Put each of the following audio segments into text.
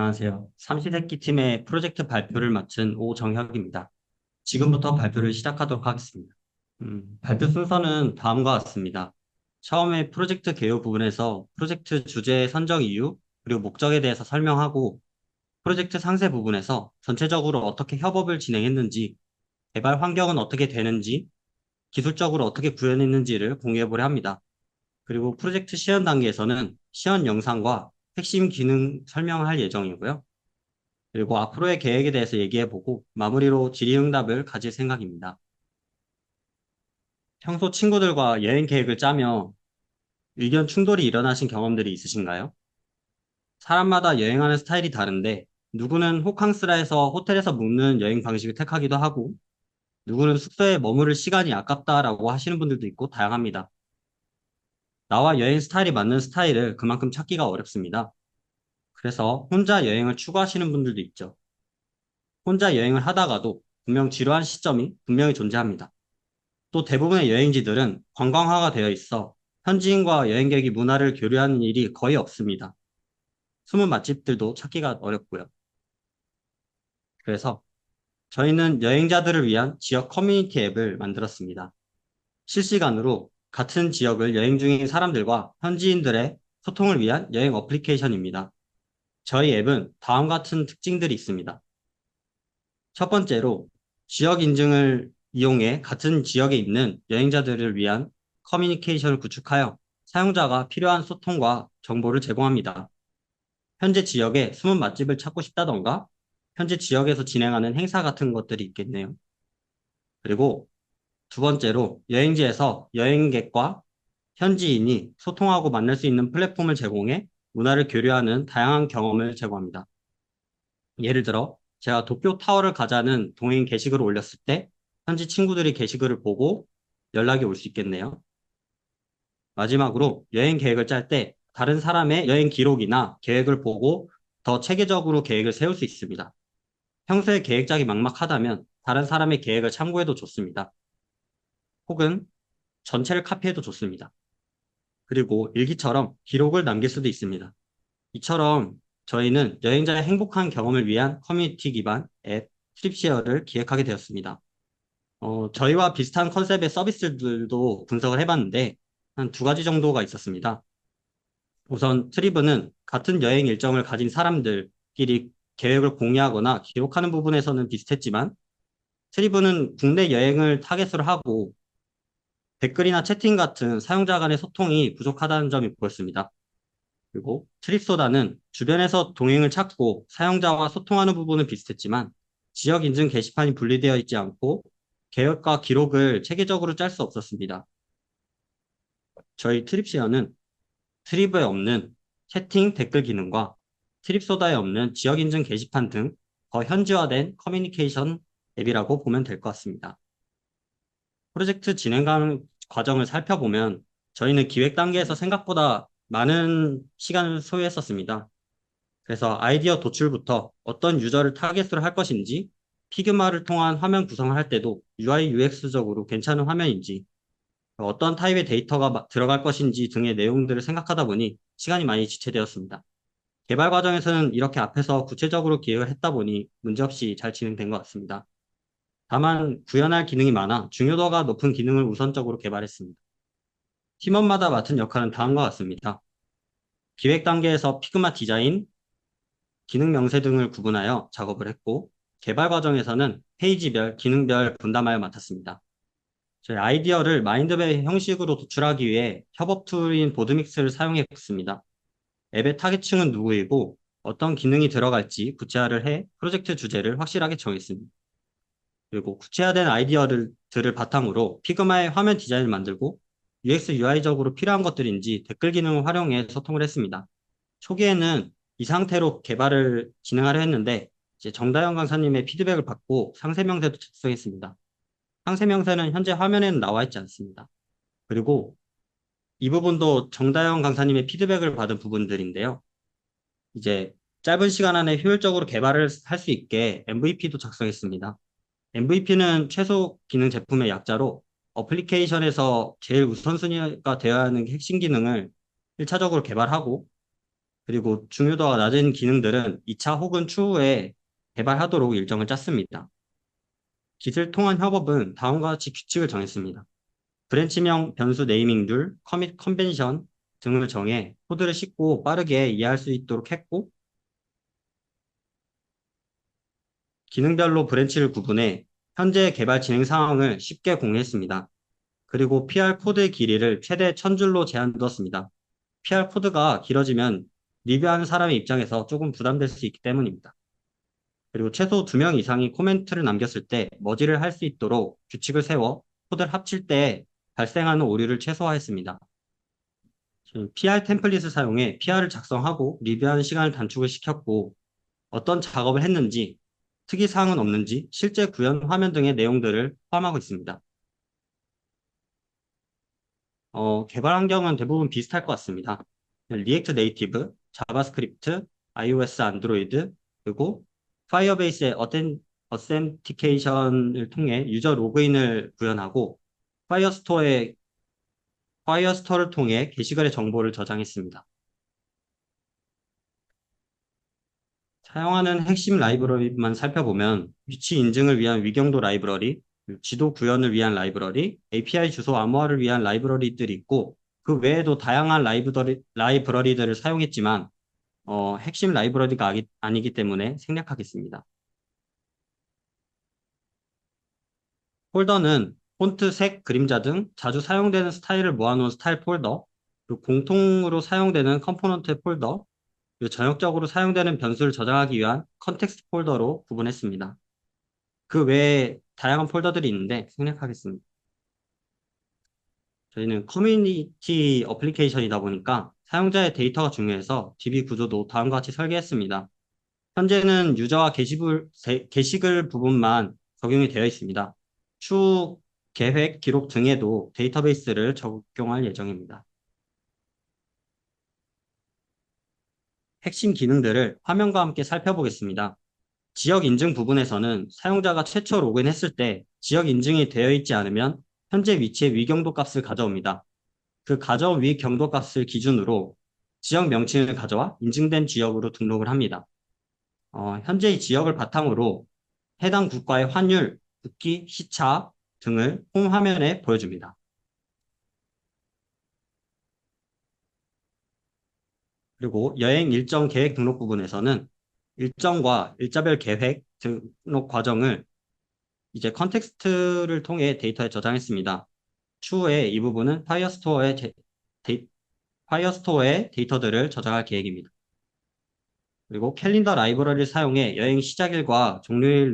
안녕하세요. 삼시세끼 팀의 프로젝트 발표를 맡은 오정혁입니다. 지금부터 발표를 시작하도록 하겠습니다. 발표 순서는 다음과 같습니다. 처음에 프로젝트 개요 부분에서 프로젝트 주제 선정 이유, 그리고 목적에 대해서 설명하고, 프로젝트 상세 부분에서 전체적으로 어떻게 협업을 진행했는지, 개발 환경은 어떻게 되는지, 기술적으로 어떻게 구현했는지를 공유해보려 합니다. 그리고 프로젝트 시연 단계에서는 시연 영상과 핵심 기능 설명할 예정이고요. 그리고 앞으로의 계획에 대해서 얘기해보고 마무리로 질의응답을 가질 생각입니다. 평소 친구들과 여행 계획을 짜며 의견 충돌이 일어나신 경험들이 있으신가요? 사람마다 여행하는 스타일이 다른데 누구는 호캉스라해서 호텔에서 묵는 여행 방식을 택하기도 하고 누구는 숙소에 머무를 시간이 아깝다라고 하시는 분들도 있고 다양합니다. 나와 여행 스타일이 맞는 스타일을 그만큼 찾기가 어렵습니다. 그래서 혼자 여행을 추구하시는 분들도 있죠. 혼자 여행을 하다가도 분명 지루한 시점이 분명히 존재합니다. 또 대부분의 여행지들은 관광화가 되어 있어 현지인과 여행객이 문화를 교류하는 일이 거의 없습니다. 숨은 맛집들도 찾기가 어렵고요. 그래서 저희는 여행자들을 위한 지역 커뮤니티 앱을 만들었습니다. 실시간으로 같은 지역을 여행 중인 사람들과 현지인들의 소통을 위한 여행 어플리케이션입니다. 저희 앱은 다음 같은 특징들이 있습니다. 첫 번째로 지역 인증을 이용해 같은 지역에 있는 여행자들을 위한 커뮤니케이션을 구축하여 사용자가 필요한 소통과 정보를 제공합니다. 현재 지역에 숨은 맛집을 찾고 싶다던가 현재 지역에서 진행하는 행사 같은 것들이 있겠네요. 그리고 두 번째로 여행지에서 여행객과 현지인이 소통하고 만날 수 있는 플랫폼을 제공해 문화를 교류하는 다양한 경험을 제공합니다. 예를 들어 제가 도쿄 타워를 가자는 동행 게시글을 올렸을 때 현지 친구들이 게시글을 보고 연락이 올 수 있겠네요. 마지막으로 여행 계획을 짤 때 다른 사람의 여행 기록이나 계획을 보고 더 체계적으로 계획을 세울 수 있습니다. 평소에 계획 짜기 막막하다면 다른 사람의 계획을 참고해도 좋습니다. 혹은 전체를 카피해도 좋습니다. 그리고 일기처럼 기록을 남길 수도 있습니다. 이처럼 저희는 여행자의 행복한 경험을 위한 커뮤니티 기반 앱 트립시어를 기획하게 되었습니다. 저희와 비슷한 컨셉의 서비스들도 분석을 해봤는데 한 두 가지 정도가 있었습니다. 우선 트리브는 같은 여행 일정을 가진 사람들끼리 계획을 공유하거나 기록하는 부분에서는 비슷했지만 트리브는 국내 여행을 타겟으로 하고 댓글이나 채팅 같은 사용자 간의 소통이 부족하다는 점이 보였습니다. 그리고 트립소다는 주변에서 동행을 찾고 사용자와 소통하는 부분은 비슷했지만 지역 인증 게시판이 분리되어 있지 않고 계획과 기록을 체계적으로 짤 수 없었습니다. 저희 트립시어는 트립에 없는 채팅 댓글 기능과 트립소다에 없는 지역 인증 게시판 등 더 현지화된 커뮤니케이션 앱이라고 보면 될 것 같습니다. 프로젝트 진행 과정을 살펴보면 저희는 기획 단계에서 생각보다 많은 시간을 소요했었습니다. 그래서 아이디어 도출부터 어떤 유저를 타겟으로 할 것인지, 피그마를 통한 화면 구성을 할 때도 UI, UX적으로 괜찮은 화면인지, 어떤 타입의 데이터가 들어갈 것인지 등의 내용들을 생각하다 보니 시간이 많이 지체되었습니다. 개발 과정에서는 이렇게 앞에서 구체적으로 기획을 했다 보니 문제없이 잘 진행된 것 같습니다. 다만 구현할 기능이 많아 중요도가 높은 기능을 우선적으로 개발했습니다. 팀원마다 맡은 역할은 다음과 같습니다. 기획 단계에서 피그마 디자인, 기능 명세 등을 구분하여 작업을 했고, 개발 과정에서는 페이지별, 기능별 분담하여 맡았습니다. 저희 아이디어를 마인드맵 형식으로 도출하기 위해 협업 툴인 보드믹스를 사용했습니다. 앱의 타겟층은 누구이고 어떤 기능이 들어갈지 구체화를 해 프로젝트 주제를 확실하게 정했습니다. 그리고 구체화된 아이디어들을 바탕으로 피그마의 화면 디자인을 만들고 UX, UI적으로 필요한 것들인지 댓글 기능을 활용해 소통을 했습니다. 초기에는 이 상태로 개발을 진행하려 했는데 이제 정다영 강사님의 피드백을 받고 상세 명세도 작성했습니다. 상세 명세는 현재 화면에는 나와 있지 않습니다. 그리고 이 부분도 정다영 강사님의 피드백을 받은 부분들인데요. 이제 짧은 시간 안에 효율적으로 개발을 할 수 있게 MVP도 작성했습니다. MVP는 최소 기능 제품의 약자로 어플리케이션에서 제일 우선순위가 되어야 하는 핵심 기능을 1차적으로 개발하고 그리고 중요도가 낮은 기능들은 2차 혹은 추후에 개발하도록 일정을 짰습니다. 기술 통합 협업은 다음과 같이 규칙을 정했습니다. 브랜치명 변수 네이밍 룰, 커밋 컨벤션 등을 정해 코드를 쉽고 빠르게 이해할 수 있도록 했고, 기능별로 브랜치를 구분해 현재 개발 진행 상황을 쉽게 공유했습니다. 그리고 PR 코드의 길이를 최대 1000줄로 제한두었습니다. PR 코드가 길어지면 리뷰하는 사람의 입장에서 조금 부담될 수 있기 때문입니다. 그리고 최소 2명 이상이 코멘트를 남겼을 때 머지를 할 수 있도록 규칙을 세워 코드를 합칠 때 발생하는 오류를 최소화했습니다. PR 템플릿을 사용해 PR을 작성하고 리뷰하는 시간을 단축을 시켰고, 어떤 작업을 했는지, 특이사항은 없는지, 실제 구현 화면 등의 내용들을 포함하고 있습니다. 개발 환경은 대부분 비슷할 것 같습니다. 리액트 네이티브, 자바스크립트, iOS, 안드로이드, 그리고 파이어베이스의 어센티케이션을 통해 유저 로그인을 구현하고 파이어스토어를 통해 게시글의 정보를 저장했습니다. 사용하는 핵심 라이브러리만 살펴보면 위치 인증을 위한 위경도 라이브러리, 지도 구현을 위한 라이브러리, API 주소 암호화를 위한 라이브러리들이 있고, 그 외에도 다양한 라이브러리들을 사용했지만 핵심 라이브러리가 아니기 때문에 생략하겠습니다. 폴더는 폰트, 색, 그림자 등 자주 사용되는 스타일을 모아놓은 스타일 폴더, 그리고 공통으로 사용되는 컴포넌트 폴더, 그리고 전역적으로 사용되는 변수를 저장하기 위한 컨텍스트 폴더로 구분했습니다. 그 외에 다양한 폴더들이 있는데 생략하겠습니다. 저희는 커뮤니티 어플리케이션이다 보니까 사용자의 데이터가 중요해서 DB 구조도 다음과 같이 설계했습니다. 현재는 유저와 게시글 부분만 적용이 되어 있습니다. 추후 계획, 기록 등에도 데이터베이스를 적용할 예정입니다. 핵심 기능들을 화면과 함께 살펴보겠습니다. 지역 인증 부분에서는 사용자가 최초 로그인했을 때 지역 인증이 되어 있지 않으면 현재 위치의 위경도 값을 가져옵니다. 그 가져온 위경도 값을 기준으로 지역 명칭을 가져와 인증된 지역으로 등록을 합니다. 현재의 지역을 바탕으로 해당 국가의 환율, 국기, 시차 등을 홈 화면에 보여줍니다. 그리고 여행 일정 계획 등록 부분에서는 일정과 일자별 계획 등록 과정을 이제 컨텍스트를 통해 데이터에 저장했습니다. 추후에 이 부분은 파이어스토어에 데이터들을 저장할 계획입니다. 그리고 캘린더 라이브러리를 사용해 여행 시작일과 종료일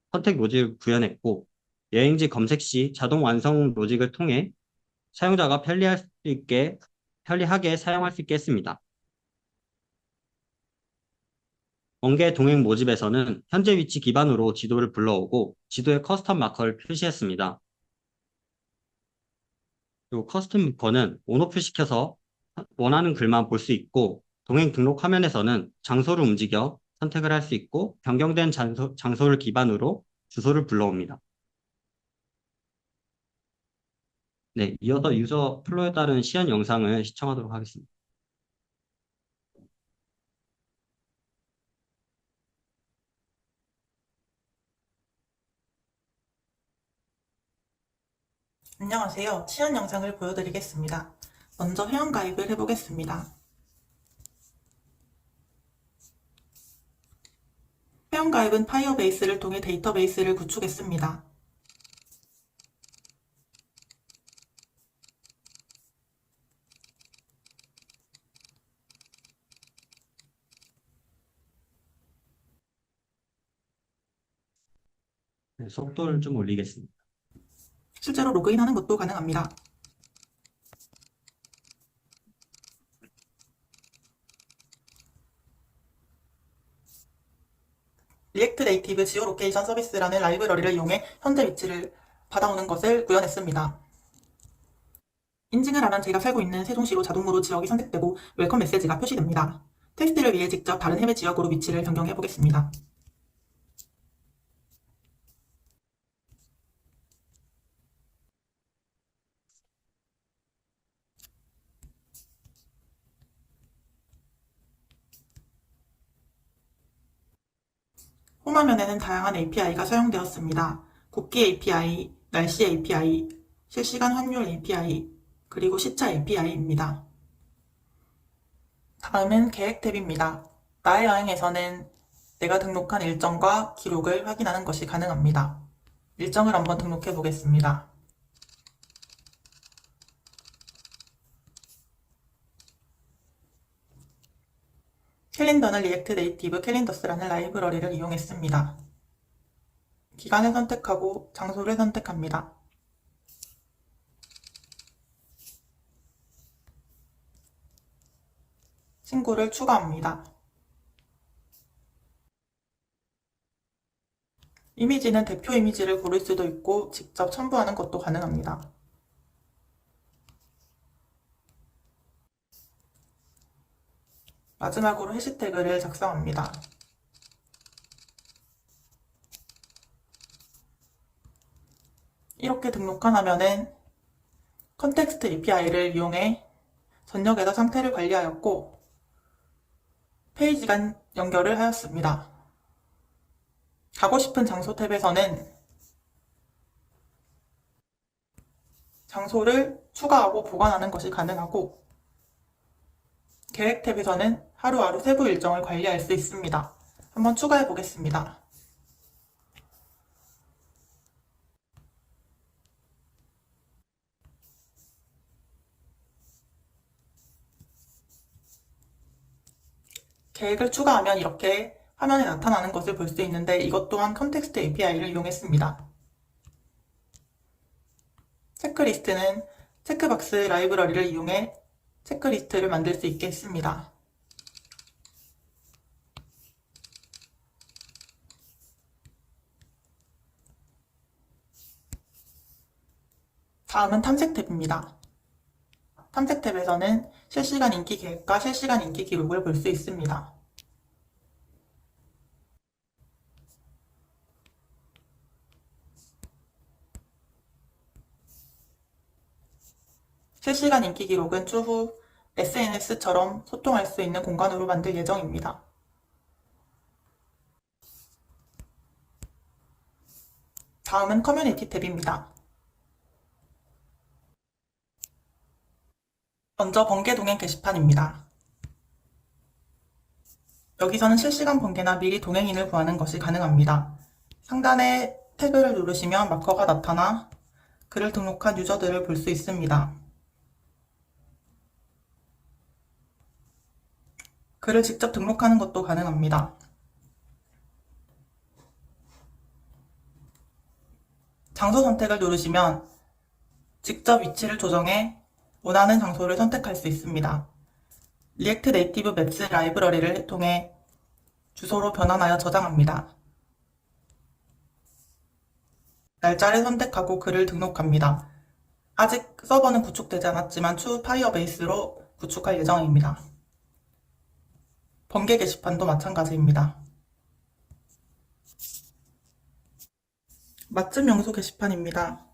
선택 로직을 구현했고, 여행지 검색 시 자동 완성 로직을 통해 사용자가 편리하게 사용할 수 있게 했습니다. 번개 동행 모집에서는 현재 위치 기반으로 지도를 불러오고 지도에 커스텀 마커를 표시했습니다. 그리고 커스텀 마커는 온오프 시켜서 원하는 글만 볼 수 있고, 동행 등록 화면에서는 장소를 움직여 선택을 할 수 있고, 변경된 장소를 기반으로 주소를 불러옵니다. 네, 이어서 유저 플로에 따른 시연 영상을 시청하도록 하겠습니다. 안녕하세요. 치안 영상을 보여드리겠습니다. 먼저 회원가입을 해보겠습니다. 회원가입은 파이어베이스를 통해 데이터베이스를 구축했습니다. 네, 속도를 좀 올리겠습니다. 실제로 로그인하는 것도 가능합니다. 리액트 네이티브 지오로케이션 서비스라는 라이브러리를 이용해 현재 위치를 받아오는 것을 구현했습니다. 인증을 하면 제가 살고 있는 세종시로 자동으로 지역이 선택되고 웰컴 메시지가 표시됩니다. 테스트를 위해 직접 다른 해외 지역으로 위치를 변경해 보겠습니다. 홈화면에는 다양한 API가 사용되었습니다. 국기 API, 날씨 API, 실시간 환율 API, 그리고 시차 API입니다. 다음은 계획 탭입니다. 나의 여행에서는 내가 등록한 일정과 기록을 확인하는 것이 가능합니다. 일정을 한번 등록해 보겠습니다. 캘린더는 리액트 네이티브 캘린더스라는 라이브러리를 이용했습니다. 기간을 선택하고 장소를 선택합니다. 친구를 추가합니다. 이미지는 대표 이미지를 고를 수도 있고 직접 첨부하는 것도 가능합니다. 마지막으로 해시태그를 작성합니다. 이렇게 등록한 화면은 컨텍스트 API를 이용해 전역에서 상태를 관리하였고 페이지 간 연결을 하였습니다. 가고 싶은 장소 탭에서는 장소를 추가하고 보관하는 것이 가능하고 계획 탭에서는 하루하루 세부 일정을 관리할 수 있습니다. 한번 추가해 보겠습니다. 계획을 추가하면 이렇게 화면에 나타나는 것을 볼 수 있는데 이것 또한 컨텍스트 API를 이용했습니다. 체크리스트는 체크박스 라이브러리를 이용해 체크리스트를 만들 수 있게 했습니다. 다음은 탐색 탭입니다. 탐색 탭에서는 실시간 인기 계획과 실시간 인기 기록을 볼 수 있습니다. 실시간 인기 기록은 추후 SNS처럼 소통할 수 있는 공간으로 만들 예정입니다. 다음은 커뮤니티 탭입니다. 먼저 번개 동행 게시판입니다. 여기서는 실시간 번개나 미리 동행인을 구하는 것이 가능합니다. 상단에 태그를 누르시면 마커가 나타나 글을 등록한 유저들을 볼 수 있습니다. 글을 직접 등록하는 것도 가능합니다. 장소 선택을 누르시면 직접 위치를 조정해 원하는 장소를 선택할 수 있습니다. 리액트 네이티브 맵스 라이브러리를 통해 주소로 변환하여 저장합니다. 날짜를 선택하고 글을 등록합니다. 아직 서버는 구축되지 않았지만 추후 파이어베이스로 구축할 예정입니다. 번개 게시판도 마찬가지입니다. 맛집 명소 게시판입니다.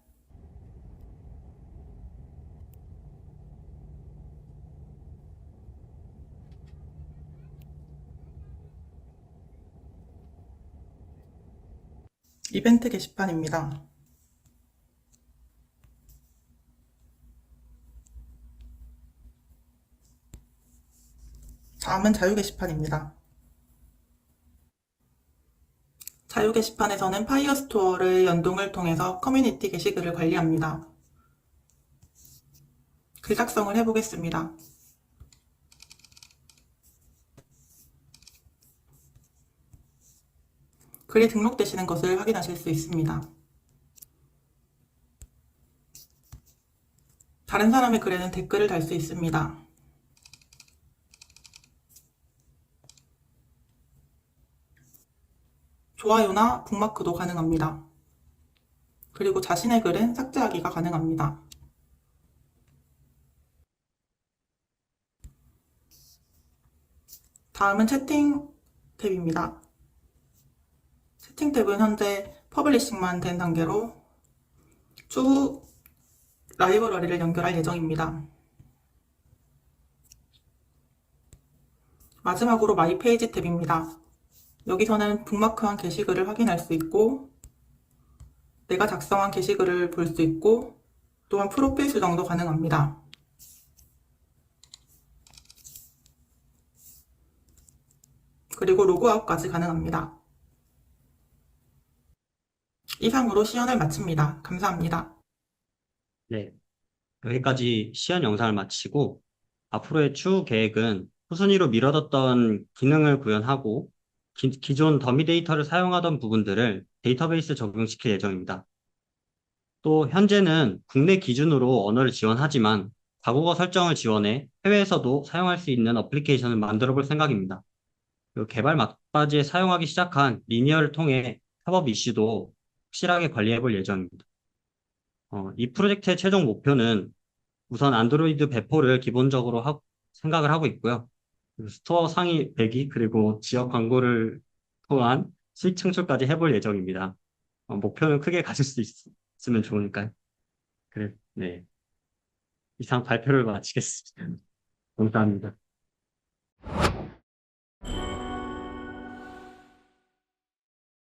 이벤트 게시판입니다. 다음은 자유 게시판입니다. 자유 게시판에서는 파이어스토어의 연동을 통해서 커뮤니티 게시글을 관리합니다. 글 작성을 해보겠습니다. 글이 등록되시는 것을 확인하실 수 있습니다. 다른 사람의 글에는 댓글을 달 수 있습니다. 좋아요나 북마크도 가능합니다. 그리고 자신의 글은 삭제하기가 가능합니다. 다음은 채팅 탭입니다. 채팅 탭은 현재 퍼블리싱만 된 단계로 추후 라이브러리를 연결할 예정입니다. 마지막으로 마이 페이지 탭입니다. 여기서는 북마크한 게시글을 확인할 수 있고, 내가 작성한 게시글을 볼 수 있고, 또한 프로필 수정도 가능합니다. 그리고 로그아웃까지 가능합니다. 이상으로 시연을 마칩니다. 감사합니다. 네, 여기까지 시연 영상을 마치고 앞으로의 추후 계획은 후순위로 미뤄뒀던 기능을 구현하고 기존 더미 데이터를 사용하던 부분들을 데이터베이스 적용시킬 예정입니다. 또 현재는 국내 기준으로 언어를 지원하지만 다국어 설정을 지원해 해외에서도 사용할 수 있는 어플리케이션을 만들어 볼 생각입니다. 그리고 개발 막바지에 사용하기 시작한 리니어를 통해 협업 이슈도 확실하게 관리해 볼 예정입니다. 이 프로젝트의 최종 목표는 우선 안드로이드 배포를 기본적으로 생각을 하고 있고요. 그리고 스토어 상위 100위 그리고 지역 광고를 통한 수익 창출까지 해볼 예정입니다. 목표는 크게 가질 수 있으면 좋으니까요. 그래, 네. 이상 발표를 마치겠습니다. 감사합니다.